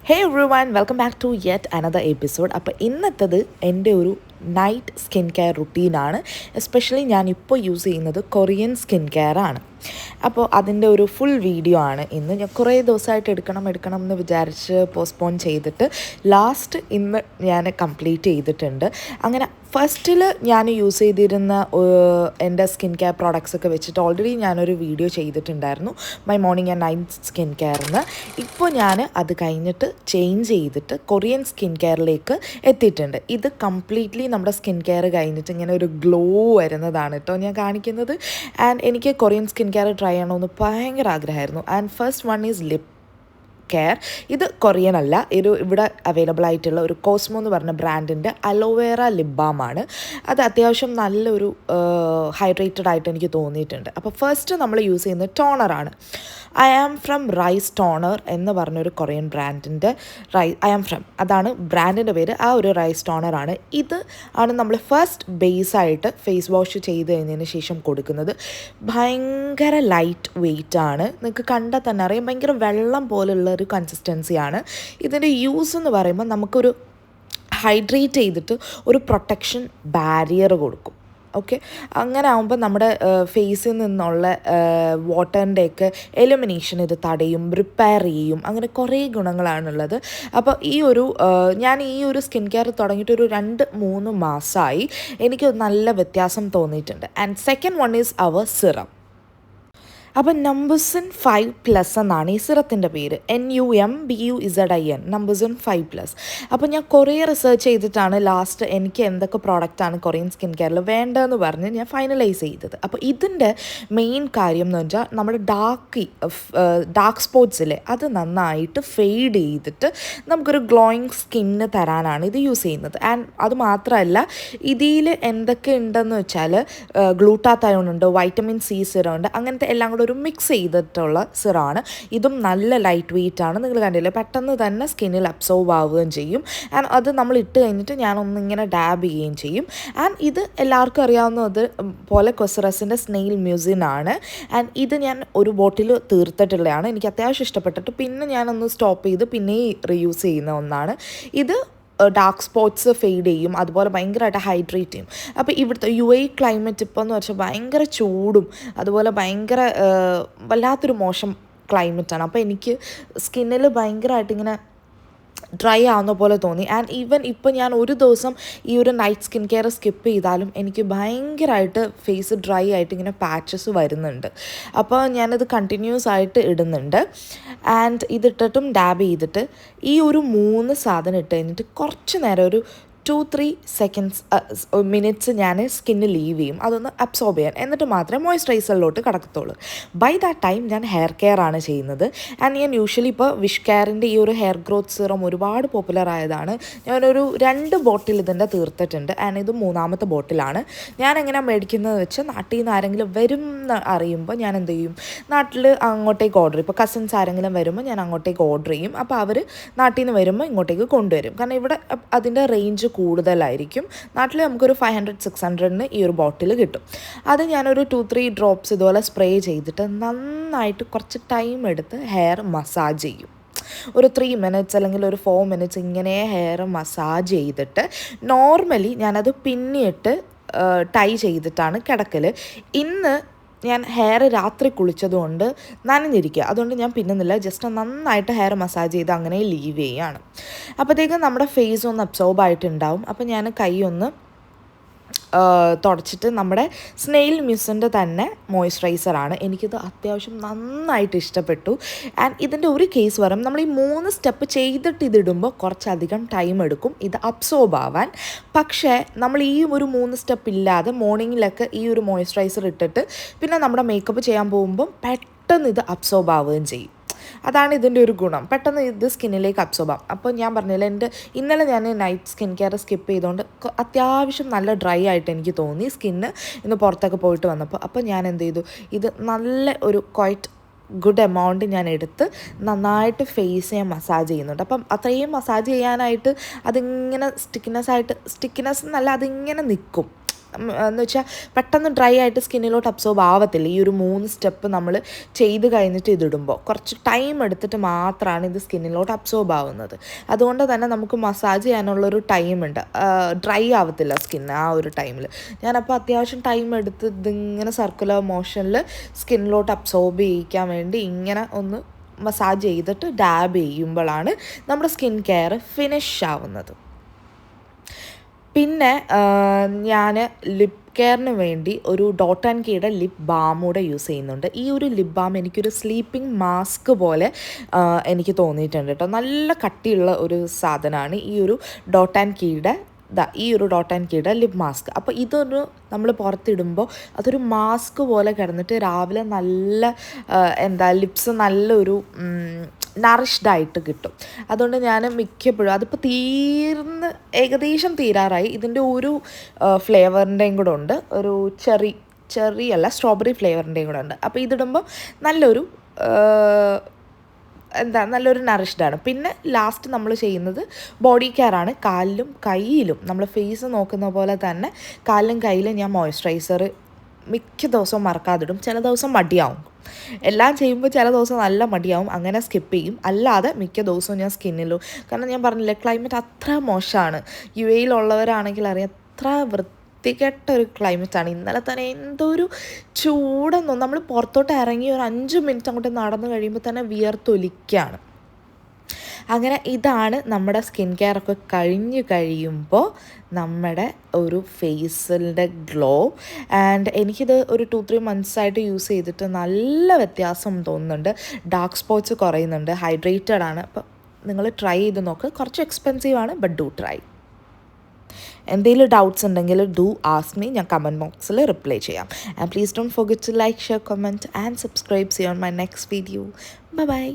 Hey everyone, welcome back to yet another episode. അപ്പോൾ ഇന്നത്തത് എൻ്റെ ഒരു നൈറ്റ് സ്കിൻ കെയർ റുട്ടീനാണ്. എസ്പെഷ്യലി ഞാനിപ്പോൾ യൂസ് ചെയ്യുന്നത് കൊറിയൻ സ്കിൻ കെയർ ആണ്. അപ്പോൾ അതിൻ്റെ ഒരു ഫുൾ വീഡിയോ ആണ് ഇന്ന്. ഞാൻ കുറേ ദിവസമായിട്ട് എടുക്കണം എന്ന് വിചാരിച്ച് പോസ്റ്റ്പോൺ ചെയ്തിട്ട് ലാസ്റ്റ് ഇന്ന് ഞാൻ കംപ്ലീറ്റ് ചെയ്തിട്ടുണ്ട്. അങ്ങനെ ഫസ്റ്റിൽ ഞാൻ യൂസ് ചെയ്തിരുന്ന എൻ്റെ സ്കിൻ കെയർ പ്രോഡക്ട്സ് ഒക്കെ വെച്ചിട്ട് ഓൾറെഡി ഞാനൊരു വീഡിയോ ചെയ്തിട്ടുണ്ടായിരുന്നു, my morning and night skin കെയറിന്. ഇപ്പോൾ ഞാൻ അത് കഴിഞ്ഞിട്ട് ചേഞ്ച് ചെയ്തിട്ട് കൊറിയൻ സ്കിൻ കെയറിലേക്ക് എത്തിയിട്ടുണ്ട്. ഇത് കംപ്ലീറ്റ്ലി നമ്മുടെ സ്കിൻ കെയർ കഴിഞ്ഞിട്ട് ഇങ്ങനെ ഒരു ഗ്ലോ വരുന്നതാണ് കേട്ടോ ഞാൻ കാണിക്കുന്നത്. ആൻഡ് എനിക്ക് കൊറിയൻ സ്കിൻ കെയർ ട്രൈ ചെയ്യണമെന്ന് ഭയങ്കര ആഗ്രഹമായിരുന്നു. And first one is lip care. ഇത് കൊറിയൻ അല്ല, ഇവിടെ അവൈലബിൾ ആയിട്ടുള്ള ഒരു കോസ്മോ എന്ന് പറഞ്ഞ ബ്രാൻഡിൻ്റെ അലോവേറ ലിപ് ബാമാണ്. അത് അത്യാവശ്യം നല്ലൊരു ഹൈഡ്രേറ്റഡ് ആയിട്ട് എനിക്ക് തോന്നിയിട്ടുണ്ട്. അപ്പോൾ ഫസ്റ്റ് നമ്മൾ യൂസ് ചെയ്യുന്നത് ടോണറാണ്. I am from rice toner എന്ന് പറഞ്ഞൊരു കൊറിയൻ ബ്രാൻഡിൻ്റെ ഐ ആം ഫ്രം അതാണ് ബ്രാൻഡിൻ്റെ പേര്. ആ ഒരു റൈസ് ടോണറാണ്. ഇത് ആണ് നമ്മൾ ഫസ്റ്റ് ബേസായിട്ട് ഫേസ് വാഷ് ചെയ്ത് കഴിഞ്ഞതിന് ശേഷം കൊടുക്കുന്നത്. ഭയങ്കര ലൈറ്റ് വെയ്റ്റ് ആണ്, നിങ്ങൾക്ക് കണ്ടാൽ തന്നെ അറിയാം. ഭയങ്കര വെള്ളം പോലുള്ള ഒരു കൺസിസ്റ്റൻസിയാണ്. ഇതിൻ്റെ യൂസ് എന്ന് പറയുമ്പോൾ നമുക്കൊരു ഹൈഡ്രേറ്റ് ചെയ്തിട്ട് ഒരു പ്രൊട്ടക്ഷൻ ബാരിയർ കൊടുക്കും. ഓക്കെ, അങ്ങനെ ആകുമ്പോൾ നമ്മുടെ ഫേസിൽ നിന്നുള്ള വാട്ടറിൻ്റെയൊക്കെ എലിമിനേഷൻ ഇത് തടയും, റിപ്പയർ ചെയ്യും. അങ്ങനെ കുറേ ഗുണങ്ങളാണുള്ളത്. അപ്പോൾ ഞാൻ ഈ ഒരു സ്കിൻ കെയർ തുടങ്ങിയിട്ട് ഒരു 2-3 മാസമായി. എനിക്ക് നല്ല വ്യത്യാസം തോന്നിയിട്ടുണ്ട്. And second one is our serum. അപ്പോൾ നംബുസിൻ 5+ എന്നാണ് ഈ സിറത്തിൻ്റെ പേര്. NUMBUZIN, നംബുസിൻ 5+. അപ്പോൾ ഞാൻ കുറേ റിസർച്ച് ചെയ്തിട്ടാണ് ലാസ്റ്റ് എനിക്ക് എന്തൊക്കെ പ്രോഡക്റ്റാണ് കൊറിയൻ സ്കിൻ കെയറിൽ വേണ്ടതെന്ന് പറഞ്ഞ് ഞാൻ ഫൈനലൈസ് ചെയ്തത്. അപ്പോൾ ഇതിൻ്റെ മെയിൻ കാര്യം എന്ന് വെച്ചാൽ നമ്മുടെ ഡാർക്ക് സ്പോട്ട്സിലെ അത് നന്നായിട്ട് ഫെയ്ഡ് ചെയ്തിട്ട് നമുക്കൊരു ഗ്ലോയിങ് സ്കിന്ന് തരാനാണ് ഇത് യൂസ് ചെയ്യുന്നത്. ആൻഡ് അത് മാത്രമല്ല, ഇതിൽ എന്തൊക്കെ ഉണ്ടെന്ന് വെച്ചാൽ ഗ്ലൂട്ടാത്തയോൺ ഉണ്ട്, വൈറ്റമിൻ സി സിറം ഉണ്ട്, അങ്ങനത്തെ എല്ലാം കൂടെ ഒരു മിക്സ് ചെയ്തിട്ടുള്ള സിറാണ്. ഇതും നല്ല ലൈറ്റ് വെയ്റ്റ് ആണ്. നിങ്ങൾ കണ്ടില്ലേ, പെട്ടെന്ന് തന്നെ സ്കിന്നിൽ അബ്സോർബ് ആവുകയും ചെയ്യും. ആൻഡ് അത് നമ്മൾ ഇട്ട് കഴിഞ്ഞിട്ട് ഞാനൊന്നിങ്ങനെ ഡാബ് ചെയ്യുകയും ചെയ്യും. ആൻഡ് ഇത് എല്ലാവർക്കും അറിയാവുന്നത് പോലെ കൊസറസിൻ്റെ സ്നെയിൽ മ്യൂസിൻ ആണ്. ആൻഡ് ഇത് ഞാൻ ഒരു ബോട്ടിൽ തീർത്തിട്ടുള്ളതാണ്. എനിക്ക് അത്യാവശ്യം ഇഷ്ടപ്പെട്ടിട്ട് പിന്നെ ഞാനൊന്ന് സ്റ്റോപ്പ് ചെയ്ത് പിന്നെ റീയൂസ് ചെയ്യുന്ന ഒന്നാണ് ഇത്. ഡാർക്ക് സ്പോട്ട്സ് ഫെയ്ഡ് ചെയ്യും, അതുപോലെ ഭയങ്കരമായിട്ട് ഹൈഡ്രേറ്റ് ചെയ്യും. അപ്പോൾ ഇവിടുത്തെ UAE ക്ലൈമറ്റ് ഇപ്പോൾ എന്ന് വെച്ചാൽ ഭയങ്കര ചൂടും അതുപോലെ ഭയങ്കര വല്ലാത്തൊരു മോശം ക്ലൈമറ്റാണ്. അപ്പോൾ എനിക്ക് സ്കിന്നിൽ ഭയങ്കരമായിട്ട് ഇങ്ങനെ ഡ്രൈ ആവുന്ന പോലെ തോന്നി. ആൻഡ് ഈവൻ ഇപ്പോൾ ഞാൻ ഒരു ദിവസം ഈ ഒരു നൈറ്റ് സ്കിൻ കെയർ സ്കിപ്പ് ചെയ്താലും എനിക്ക് ഭയങ്കരമായിട്ട് ഫേസ് ഡ്രൈ ആയിട്ട് ഇങ്ങനെ പാച്ചസ് വരുന്നുണ്ട്. അപ്പോൾ ഞാനത് കണ്ടിന്യൂസ് ആയിട്ട് ഇടുന്നുണ്ട്. ആൻഡ് ഇതിട്ടിട്ടും ഡാബ് ചെയ്തിട്ട് ഈ ഒരു 3 സാധനം ഇട്ട് കഴിഞ്ഞിട്ട് കുറച്ച് നേരം ഒരു 2-3 മിനിറ്റ്സ് ഞാൻ സ്കിന്ന് ലീവ് ചെയ്യും, അതൊന്ന് അബ്സോർബ് ചെയ്യാൻ. എന്നിട്ട് മാത്രമേ മോയ്സ്ചറൈസറിലോട്ട് കടക്കത്തുള്ളൂ. ബൈ ദാറ്റ് ടൈം ഞാൻ ഹെയർ കെയർ ആണ് ചെയ്യുന്നത്. ആൻഡ് ഞാൻ യൂഷ്വലി ഇപ്പോൾ വിഷ് കെയറിൻ്റെ ഈ ഒരു ഹെയർ ഗ്രോത്ത് സിറം ഒരുപാട് പോപ്പുലർ ആയതാണ്. ഞാനൊരു 2 ബോട്ടിൽ ഇതിൻ്റെ തീർത്തിട്ടുണ്ട്. ആൻഡ് ഇത് 3ാമത്തെ ബോട്ടിലാണ്. ഞാൻ എങ്ങനെ മേടിക്കുന്നത് വെച്ച്, നാട്ടിൽ നിന്ന് ആരെങ്കിലും വരും എന്ന് അറിയുമ്പോൾ ഞാൻ എന്ത് ചെയ്യും, നാട്ടിൽ അങ്ങോട്ടേക്ക് ഓർഡർ ചെയ്യും. ഇപ്പോൾ കസിൻസ് ആരെങ്കിലും വരുമ്പോൾ ഞാൻ അങ്ങോട്ടേക്ക് ഓർഡർ ചെയ്യും. അപ്പോൾ അവർ നാട്ടിൽ നിന്ന് വരുമ്പോൾ ഇങ്ങോട്ടേക്ക് കൊണ്ടുവരും. കാരണം ഇവിടെ അതിൻ്റെ റേഞ്ച് കൂടുതലായിരിക്കും. നാട്ടിൽ നമുക്കൊരു 500-600 ഈ ഒരു ബോട്ടിൽ കിട്ടും. അത് ഞാനൊരു 2-3 ഡ്രോപ്സ് ഇതുപോലെ സ്പ്രേ ചെയ്തിട്ട് നന്നായിട്ട് കുറച്ച് ടൈം എടുത്ത് ഹെയർ മസാജ് ചെയ്യും. ഒരു 3 മിനിറ്റ്സ് അല്ലെങ്കിൽ ഒരു 4 മിനിറ്റ്സ് ഇങ്ങനെ ഹെയർ മസാജ് ചെയ്തിട്ട് നോർമലി ഞാനത് പിന്നിട്ട് ടൈ ചെയ്തിട്ടാണ് കിടക്കൽ. ഇന്ന് ഞാൻ ഹെയർ രാത്രി കുളിച്ചതുകൊണ്ട് നനഞ്ഞിരിക്കുക, അതുകൊണ്ട് ഞാൻ പിന്നുന്നില്ല. ജസ്റ്റ് നന്നായിട്ട് ഹെയർ മസാജ് ചെയ്ത് അങ്ങനെ ലീവ് ചെയ്യുകയാണ്. അപ്പോഴത്തേക്കും നമ്മുടെ ഫേസ് ഒന്ന് അബ്സോർബ് ആയിട്ടുണ്ടാവും. അപ്പോൾ ഞാൻ കൈ ഒന്ന് തുടച്ചിട്ട് നമ്മുടെ സ്നെയിൽ മ്യൂസിൻ്റെ തന്നെ മോയ്സ്ചറൈസറാണ്. എനിക്കിത് അത്യാവശ്യം നന്നായിട്ട് ഇഷ്ടപ്പെട്ടു. ആൻഡ് ഇതിൻ്റെ ഒരു കേസ് പറയും, നമ്മൾ ഈ 3 സ്റ്റെപ്പ് ചെയ്തിട്ട് ഇതിടുമ്പോൾ കുറച്ചധികം ടൈം എടുക്കും ഇത് അബ്സോർബ് ആവാൻ. പക്ഷേ നമ്മൾ ഈ ഒരു 3 സ്റ്റെപ്പ് ഇല്ലാതെ മോർണിംഗിലൊക്കെ ഈ ഒരു മോയ്സ്ചറൈസർ ഇട്ടിട്ട് പിന്നെ നമ്മുടെ മേക്കപ്പ് ചെയ്യാൻ പോകുമ്പം പെട്ടെന്ന് ഇത് അബ്സോർബ് ആവുകയും ചെയ്യും. അതാണ് ഇതിൻ്റെ ഒരു ഗുണം, പെട്ടെന്ന് ഇത് സ്കിന്നിലേക്ക് അബ്സോർബ് ആവും. അപ്പോൾ ഞാൻ പറഞ്ഞില്ല, ഇന്നലെ ഞാൻ നൈറ്റ് സ്കിൻ കെയർ സ്കിപ്പ് ചെയ്തുകൊണ്ട് അത്യാവശ്യം നല്ല ഡ്രൈ ആയിട്ട് എനിക്ക് തോന്നി സ്കിന്ന് ഇന്ന് പുറത്തൊക്കെ പോയിട്ട് വന്നപ്പോൾ. അപ്പോൾ ഞാൻ എന്ത് ചെയ്തു, ഇത് നല്ല ഒരു ക്വൈറ്റ് ഗുഡ് എമൗണ്ട് ഞാൻ എടുത്ത് നന്നായിട്ട് ഫേസ് ഞാൻ മസാജ് ചെയ്യുന്നുണ്ട്. അപ്പം അത്രയും മസാജ് ചെയ്യാനായിട്ട് അതിങ്ങനെ സ്റ്റിക്കിനെസ് എന്നല്ല, അതിങ്ങനെ നിൽക്കും. എന്ന് വെച്ചാൽ പെട്ടെന്ന് ഡ്രൈ ആയിട്ട് സ്കിന്നിലോട്ട് അബ്സോർബ് ആവത്തില്ല. ഈ ഒരു 3 സ്റ്റെപ്പ് നമ്മൾ ചെയ്ത് കഴിഞ്ഞിട്ട് ഇതിടുമ്പോൾ കുറച്ച് ടൈം എടുത്തിട്ട് മാത്രമാണ് ഇത് സ്കിന്നിലോട്ട് അബ്സോർബ് ആവുന്നത്. അതുകൊണ്ട് തന്നെ നമുക്ക് മസാജ് ചെയ്യാനുള്ളൊരു ടൈമുണ്ട്, ഡ്രൈ ആവത്തില്ല സ്കിന്ന് ആ ഒരു ടൈമിൽ. ഞാനപ്പോൾ അത്യാവശ്യം ടൈം എടുത്ത് ഇതിങ്ങനെ സർക്കുലർ മോഷനിൽ സ്കിന്നിലോട്ട് അബ്സോർബ് ചെയ്യിക്കാൻ വേണ്ടി ഇങ്ങനെ ഒന്ന് മസാജ് ചെയ്തിട്ട് ഡാബ് ചെയ്യുമ്പോഴാണ് നമ്മുടെ സ്കിൻ കെയർ ഫിനിഷ് ആവുന്നത്. പിന്നെ ഞാൻ ലിപ് കെയറിന് വേണ്ടി ഒരു ഡോട്ട് ആൻഡ് കീയുടെ ലിപ് ബാം കൂടെ യൂസ് ചെയ്യുന്നുണ്ട്. ഈ ഒരു ലിപ് ബാം എനിക്കൊരു സ്ലീപ്പിംഗ് മാസ്ക് പോലെ എനിക്ക് തോന്നിയിട്ടുണ്ട് കേട്ടോ. നല്ല കട്ടിയുള്ള ഒരു സാധനമാണ് ഈ ഒരു ഡോട്ട് ആൻഡ് കീയുടെ ഈ ഒരു ഡോട്ട് ആൻഡ് കീയുടെ ലിപ് മാസ്ക്. അപ്പോൾ ഇതൊരു നമ്മൾ പുറത്തിടുമ്പോൾ അതൊരു മാസ്ക് പോലെ കിടന്നിട്ട് രാവിലെ നല്ല ലിപ്സ് നല്ലൊരു നറിഷ്ഡായിട്ട് കിട്ടും. അതുകൊണ്ട് ഞാൻ മിക്കപ്പോഴും അതിപ്പോൾ ഏകദേശം തീരാറായി. ഇതിൻ്റെ ഒരു ഫ്ലേവറിൻ്റെയും കൂടെ ഉണ്ട്, ഒരു ചെറി അല്ല സ്ട്രോബെറി ഫ്ലേവറിൻ്റെയും കൂടെ ഉണ്ട്. അപ്പോൾ ഇതിടുമ്പോൾ നല്ലൊരു നല്ലൊരു നറിഷ്ഡാണ്. പിന്നെ ലാസ്റ്റ് നമ്മൾ ചെയ്യുന്നത് ബോഡി കെയറാണ്. കാലിലും കയ്യിലും നമ്മൾ ഫേസ് നോക്കുന്ന പോലെ തന്നെ കാലിലും കയ്യിലും ഞാൻ മോയ്സ്ചറൈസർ മിക്ക ദിവസവും മറക്കാതിടും. ചില ദിവസം മടിയാവും, എല്ലാം ചെയ്യുമ്പോൾ ചില ദിവസം നല്ല മടിയാവും, അങ്ങനെ സ്കിപ്പ് ചെയ്യും. അല്ലാതെ മിക്ക ദിവസവും ഞാൻ സ്കിന്നിലും, കാരണം ഞാൻ പറഞ്ഞില്ലേ ക്ലൈമറ്റ് അത്ര മോശമാണ്. UAE-യിലുള്ളവരാണെങ്കിൽ അറിയാം അത്ര വൃത്തികെട്ട ഒരു ക്ലൈമറ്റാണ്. ഇന്നലെ തന്നെ എന്തൊരു ചൂടെന്നോ, നമ്മൾ പുറത്തോട്ട് ഇറങ്ങി ഒരു 5 മിനിറ്റ് അങ്ങോട്ട് നടന്നു കഴിയുമ്പോൾ തന്നെ വിയർത്തൊലിക്കുകയാണ്. അങ്ങനെ ഇതാണ് നമ്മുടെ സ്കിൻ കെയർ ഒക്കെ കഴിഞ്ഞ് കഴിയുമ്പോൾ നമ്മുടെ ഒരു ഫേസിൻ്റെ ഗ്ലോ. ആൻഡ് എനിക്കിത് ഒരു 2-3 മന്ത്സായിട്ട് യൂസ് ചെയ്തിട്ട് നല്ല വ്യത്യാസം തോന്നുന്നുണ്ട്. ഡാർക്ക് സ്പോട്ട്സ് കുറയുന്നുണ്ട്, ഹൈഡ്രേറ്റഡ് ആണ്. അപ്പോൾ നിങ്ങൾ ട്രൈ ചെയ്ത് നോക്ക്. കുറച്ച് എക്സ്പെൻസീവ് ആണ്, ബട്ട് ഡു ട്രൈ. എന്തെങ്കിലും ഡൗട്ട്സ് ഉണ്ടെങ്കിൽ ഡു ആസ്ക് മീ, ഞാൻ കമൻറ്റ് ബോക്സിൽ റിപ്ലൈ ചെയ്യാം. And please don't forget to like, share, comment and subscribe. See on my next video. By.